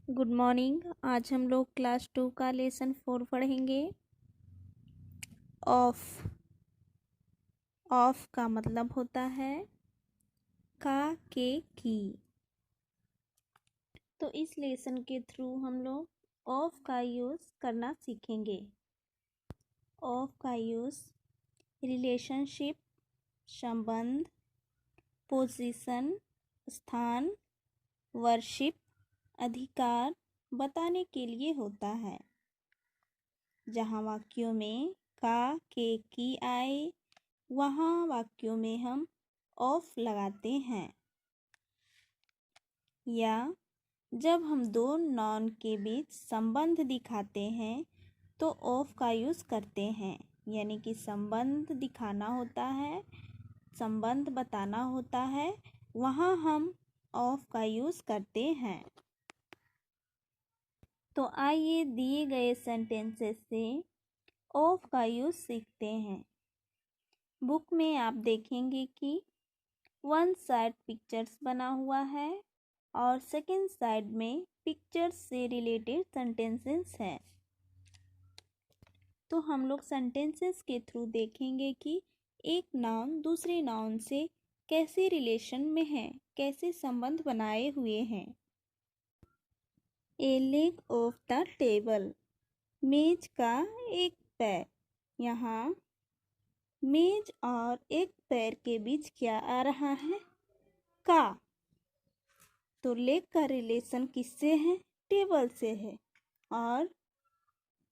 Good morning. आज हम लोग क्लास 2 का लेसन 4 पढ़ेंगे। ऑफ। ऑफ का मतलब होता है का के की। तो इस लेसन के थ्रू हम लोग ऑफ का यूज़ करना सीखेंगे। ऑफ का यूज़ रिलेशनशिप, संबंध, पोजीशन, स्थान, वर्शिप, अधिकार बताने के लिए होता है। जहाँ वाक्यों में का के की आए वहाँ वाक्यों में हम ऑफ लगाते हैं। या जब हम दो नॉन के बीच संबंध दिखाते हैं तो ऑफ का यूज़ करते हैं। यानी कि संबंध दिखाना होता है, संबंध बताना होता है, वहाँ हम ऑफ का यूज़ करते हैं। तो आइए दिए गए सेंटेंसेस से ऑफ का यूज़ सीखते हैं। बुक में आप देखेंगे कि वन साइड पिक्चर्स बना हुआ है और सेकंड साइड में पिक्चर्स से रिलेटेड सेंटेंसेस हैं। तो हम लोग सेंटेंसेस के थ्रू देखेंगे कि एक नाउन दूसरे नाउन से कैसे रिलेशन में है, कैसे संबंध बनाए हुए हैं। ए लेग ऑफ द टेबल, मेज का एक पैर। यहाँ मेज और एक पैर के बीच क्या आ रहा है? का। तो लेग का रिलेशन किससे है? टेबल से है। और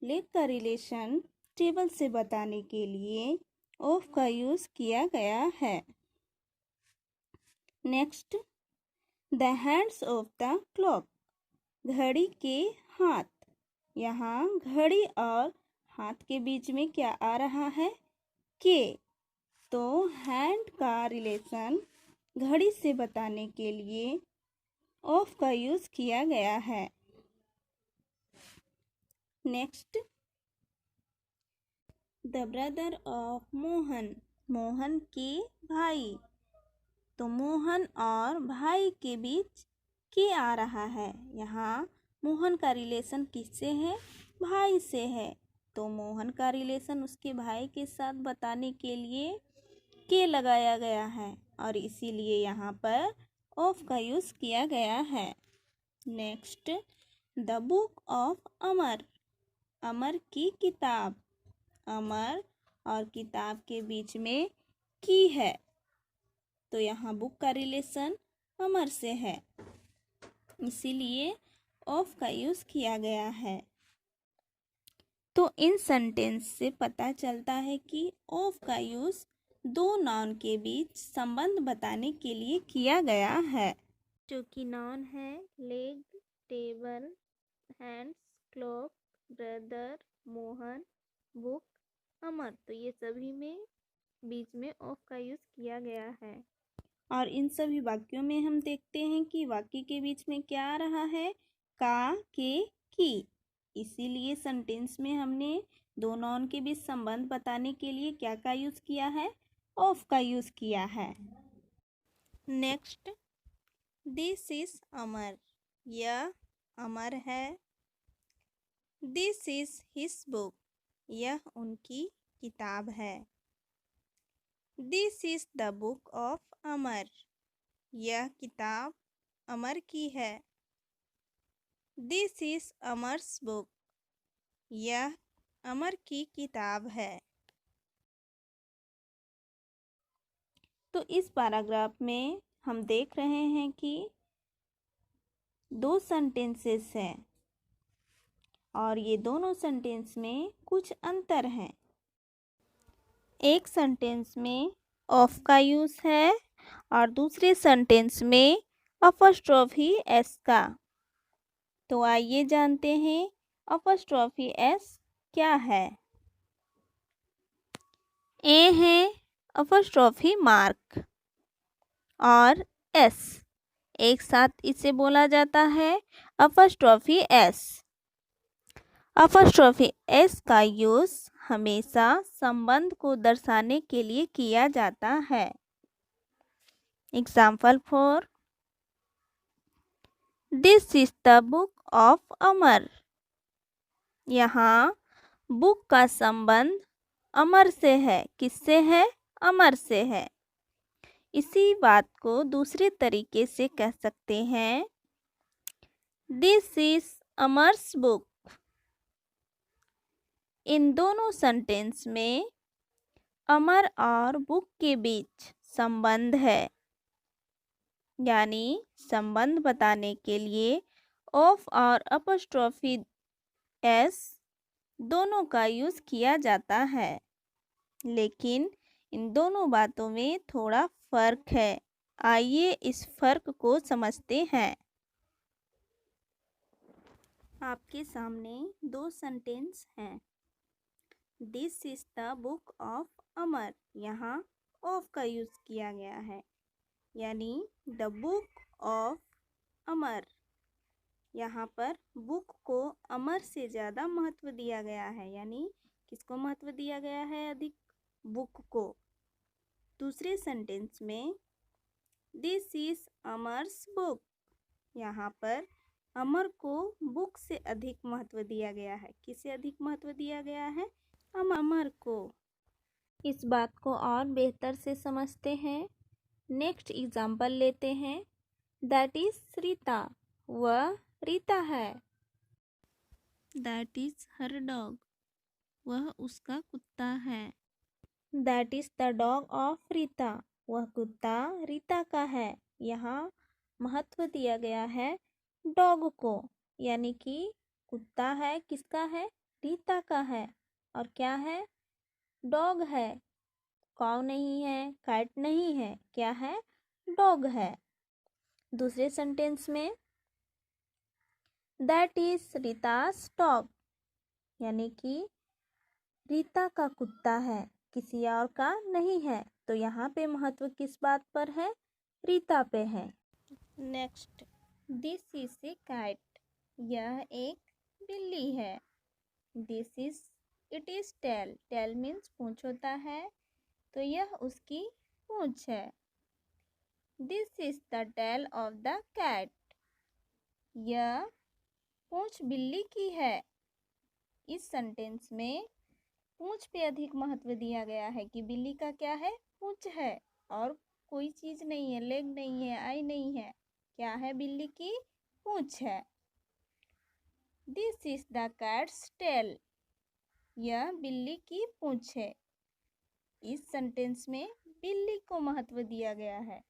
लेग का रिलेशन टेबल से बताने के लिए ऑफ का यूज किया गया है। Next, the hands of the clock, घड़ी के हाथ। यहाँ घड़ी और हाथ के बीच में क्या आ रहा है? के। तो हैंड का रिलेशन घड़ी से बताने के लिए ऑफ का यूज किया गया है। Next, the brother of Mohan, Mohan के भाई। तो मोहन और भाई के बीच के आ रहा है। यहाँ मोहन का रिलेशन किससे है? भाई से है। तो मोहन का रिलेशन उसके भाई के साथ बताने के लिए के लगाया गया है और इसीलिए यहाँ पर ऑफ का यूज़ किया गया है। नेक्स्ट, द बुक ऑफ अमर, अमर की किताब। अमर और किताब के बीच में की है, तो यहाँ बुक का रिलेशन अमर से है, इसीलिए ऑफ का यूज़ किया गया है। तो इन सेंटेंस से पता चलता है कि ऑफ का यूज़ दो नाउन के बीच संबंध बताने के लिए किया गया है, जो कि नाउन है leg, table, hands, clock, brother, Mohan, book, Amar. तो ये सभी में बीच में ऑफ का यूज़ किया गया है। और इन सभी वाक्यों में हम देखते हैं कि वाक्य के बीच में क्या आ रहा है? का के की। इसीलिए सेंटेंस में हमने दो नाउन के बीच संबंध बताने के लिए क्या का यूज़ किया है? ऑफ का यूज़ किया है। नेक्स्ट, दिस इज अमर, यह अमर है। दिस इज हिज बुक, यह उनकी किताब है। This is the book of Amar, यह किताब अमर की है। दिस इज अमर्स बुक, यह अमर की किताब है। तो इस पैराग्राफ में हम देख रहे हैं कि दो सेंटेंसेस हैं और ये दोनों सेंटेंस में कुछ अंतर हैं। एक सेंटेंस में ऑफ का यूज़ है और दूसरे सेंटेंस में अपॉस्ट्रोफी एस का। तो आइए जानते हैं अपॉस्ट्रोफी एस क्या है। ए है अपॉस्ट्रोफी मार्क और एस, एक साथ इसे बोला जाता है अपॉस्ट्रोफी एस। अपॉस्ट्रोफी एस का यूज़ हमेशा संबंध को दर्शाने के लिए किया जाता है। Example for, this is the book of Amar. यहाँ बुक का संबंध अमर से है। किससे है? अमर से है। इसी बात को दूसरे तरीके से कह सकते हैं, दिस इज अमर्स बुक। इन दोनों सेंटेंस में अमर और बुक के बीच संबंध है, यानी संबंध बताने के लिए ऑफ और अपॉस्ट्रोफी एस दोनों का यूज़ किया जाता है। लेकिन इन दोनों बातों में थोड़ा फ़र्क है। आइए इस फ़र्क को समझते हैं। आपके सामने दो सेंटेंस हैं। This is the book of Amar. यहाँ ऑफ का यूज़ किया गया है, यानी द बुक ऑफ अमर। यहाँ पर बुक को अमर से ज़्यादा महत्व दिया गया है, यानी किसको महत्व दिया गया है अधिक? बुक को। दूसरे सेंटेंस में दिस इज अमर्स बुक। यहाँ पर अमर को बुक से अधिक महत्व दिया गया है। किसे अधिक महत्व दिया गया है? अमर को। इस बात को और बेहतर से समझते हैं। नेक्स्ट एग्जाम्पल लेते हैं। That is Rita. वह रीता है। That is her dog. वह उसका कुत्ता है। That is the dog of Rita. वह कुत्ता रीता का है। यहाँ महत्व दिया गया है डॉग को, यानी कि कुत्ता है किसका है? रीता का है। और क्या है? डॉग है। काऊ नहीं है, कैट नहीं है, क्या है? डॉग है। दूसरे सेंटेंस में दैट इज रीतास डॉग, यानी कि रीता का कुत्ता है, किसी और का नहीं है। तो यहाँ पे महत्व किस बात पर है? रीता पे है। Next, this is a cat. यह एक बिल्ली है। This is it is tail. Tail means पूंछ होता है, तो यह उसकी पूंछ है। This is the tail of the cat. यह पूंछ बिल्ली की है। इस सेंटेंस में पूंछ पे अधिक महत्व दिया गया है कि बिल्ली का क्या है? पूंछ है, और कोई चीज नहीं है, लेग नहीं है, आई नहीं है। क्या है? बिल्ली की पूंछ है। This is the cat's tail. यह बिल्ली की पूंछ है। इस सेंटेंस में बिल्ली को महत्व दिया गया है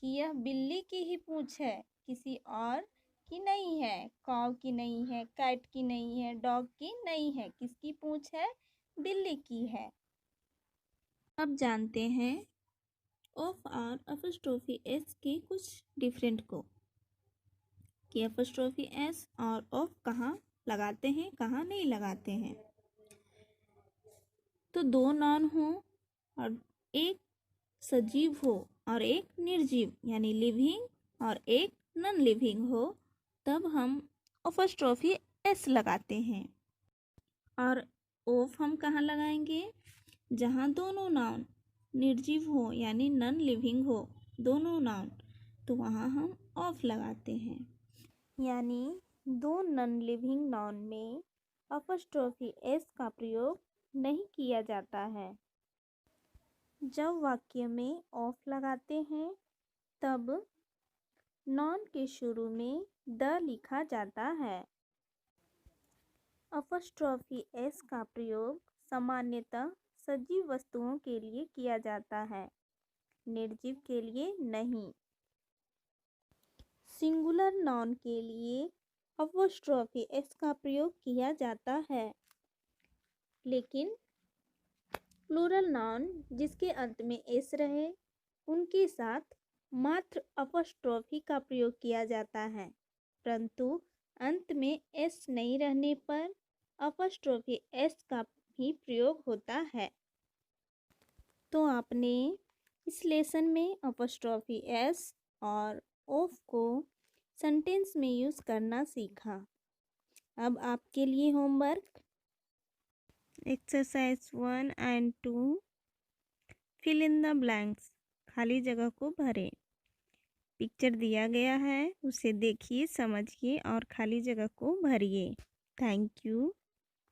कि यह बिल्ली की ही पूंछ है, किसी और की नहीं है। काऊ की नहीं है, कैट की नहीं है, डॉग की नहीं है। किसकी पूंछ है? बिल्ली की है। अब जानते हैं ऑफ और अपॉस्ट्रोफी एस के कुछ डिफरेंट को, कि अपॉस्ट्रोफी एस और ऑफ कहाँ लगाते हैं, कहाँ नहीं लगाते हैं। तो दो नॉन हो और एक सजीव हो और एक निर्जीव, यानी लिविंग और एक नॉन लिविंग हो, तब हम अपॉस्ट्रोफी एस लगाते हैं। और ऑफ हम कहाँ लगाएंगे? जहाँ दोनों नाउन निर्जीव हो, यानी नॉन लिविंग हो, दोनों नाउन, तो वहाँ हम ऑफ लगाते हैं। यानी दो नॉन लिविंग नाउन में अपॉस्ट्रोफी एस का प्रयोग नहीं किया जाता है। जब वाक्य में ऑफ लगाते हैं तब नॉन के शुरू में द लिखा जाता है। अपॉस्ट्रोफी एस का प्रयोग सामान्यतः सजीव वस्तुओं के लिए किया जाता है, निर्जीव के लिए नहीं। सिंगुलर नॉन के लिए अपॉस्ट्रोफी एस का प्रयोग किया जाता है, लेकिन प्लूरल नाउन जिसके अंत में एस रहे उनके साथ मात्र अपॉस्ट्रोफी का प्रयोग किया जाता है, परंतु अंत में एस नहीं रहने पर अपॉस्ट्रोफी एस का ही प्रयोग होता है। तो आपने इस लेसन में अपॉस्ट्रोफी एस और ऑफ को सेंटेंस में यूज़ करना सीखा। अब आपके लिए homework exercise 1 and 2, fill in the blanks, खाली जगह को भरें। पिक्चर दिया गया है उसे देखिए, समझिए और खाली जगह को भरिए। Thank you.